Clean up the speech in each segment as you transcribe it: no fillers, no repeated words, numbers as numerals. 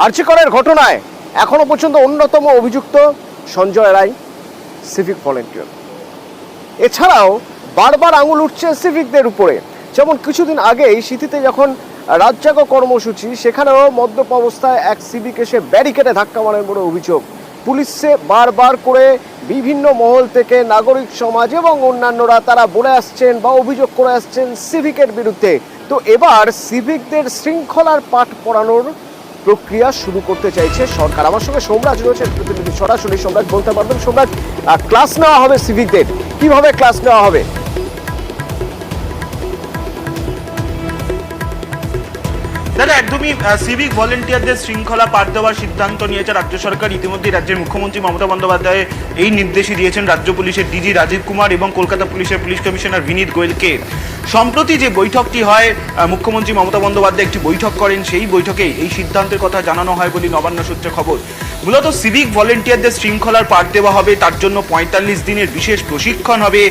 আরজি করের ঘটনায় এখনো পর্যন্ত অন্যতম অভিযুক্ত সঞ্জয় রায়, সিভিক ভলেন্টিয়ার। এছাড়াও বারবার আঙুল উঠছে সিভিকদের উপরে। যেমন কিছুদিন আগেই সিথিতে যখন রাত জাগো কর্মসূচি, সেখানেও মদ্যপ অবস্থায় এক সিভিক এসে ব্যারিকেডে ধাক্কা মারেন বলে অভিযোগ। পুলিশে বারবার করে বিভিন্ন মহল থেকে নাগরিক সমাজ এবং অন্যান্যরা তারা বলে আসছেন বা অভিযোগ করে আসছেন সিভিকের বিরুদ্ধে। তো এবার সিভিকদের শৃঙ্খলার পাঠ পড়ানোর প্রক্রিয়া শুরু করতে চাইছে সরকার। আমার সঙ্গে সোমরাজ রয়েছেন প্রতিনিধি, সরাসরি সোমরাজ বলতে পারবেন। সোমরাজ, ক্লাস নেওয়া হবে সিভিকদের, কিভাবে ক্লাস নেওয়া হবে? দাদা, একদমই সিভিক ভলেন্টিয়ারদের শৃঙ্খলা পাঠ দেওয়ার সিদ্ধান্ত নিয়েছে রাজ্য সরকার। ইতিমধ্যে রাজ্যের মুখ্যমন্ত্রী মমতা বন্দ্যোপাধ্যায় এই নির্দেশই দিয়েছেন রাজ্য পুলিশের ডিজি রাজীব কুমার এবং কলকাতা পুলিশের পুলিশ কমিশনার বিনীত গোয়েলকে। সম্প্রতি যে বৈঠকটি হয়, মুখ্যমন্ত্রী মমতা বন্দ্যোপাধ্যায় একটি বৈঠক করেন, সেই বৈঠকে এই সিদ্ধান্তের কথা জানানো হয় বলে নবান্ন সূত্রে খবর। মূলত সিভিক ভলেন্টিয়ারদের শৃঙ্খলার পাঠ দেওয়া হবে, তার জন্য ৪৫ দিনের বিশেষ প্রশিক্ষণ হবে।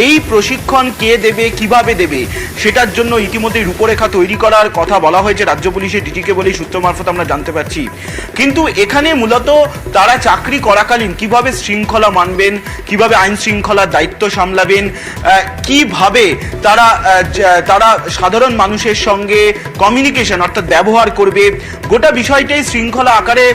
এই প্রশিক্ষণ কে দেবে, কিভাবে দেবে, সেটার জন্য ইতিমধ্যে রূপরেখা তৈরি করার কথা বলা হয়েছে রাজ্য পুলিশের ডিজিকে বলেই সূত্র মারফত আমরা জানতে পারছি। কিন্তু এখানে মূলত তারা চাকরি করাকালীন কিভাবে শৃঙ্খলা মানবেন, কিভাবে আইন শৃঙ্খলার দায়িত্ব সামলাবেন, কিভাবে তারা সাধারণ মানুষের সঙ্গে কমিউনিকেশন অর্থাৎ ব্যবহার করবে, গোটা বিষয়টাই শৃঙ্খলা আকারে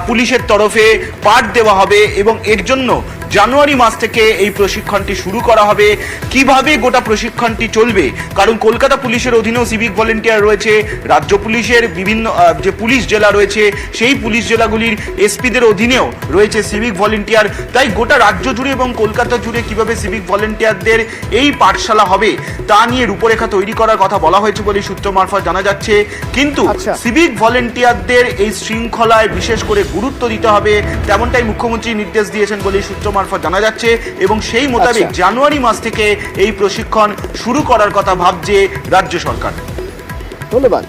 পুলিশের তরফে পাঠ দেওয়া হবে। এবং এর জন্য জানুয়ারি মাস থেকে এই প্রশিক্ষণটি শুরু করা হবে। কিভাবে গোটা প্রশিক্ষণটি চলবে, কারণ কলকাতা পুলিশের অধীনেও সিভিক ভলেন্টিয়ার রয়েছে, রাজ্য পুলিশের বিভিন্ন যে পুলিশ জেলা রয়েছে সেই পুলিশ জেলাগুলির এসপিদের অধীনেও রয়েছে সিভিক ভলেন্টিয়ার। তাই গোটা রাজ্য জুড়ে এবং কলকাতা জুড়ে কিভাবে সিভিক ভলেন্টিয়ারদের এই পাঠশালা হবে তা নিয়ে রূপরেখা তৈরি করার কথা বলা হয়েছে বলে সূত্র মারফত জানা যাচ্ছে। কিন্তু সিভিক ভলেন্টিয়ারদের এই শৃঙ্খলায় বিশেষ করে গুরুত্ব দিতে হবে, তেমনটাই মুখ্যমন্ত্রী নির্দেশ দিয়েছেন বলে সূত্র মারফত জানা যাচ্ছে। এবং সেই মোতাবেক জানুয়ারি মাস থেকে এই প্রশিক্ষণ শুরু করার কথা ভাবছে রাজ্য সরকার। ধন্যবাদ।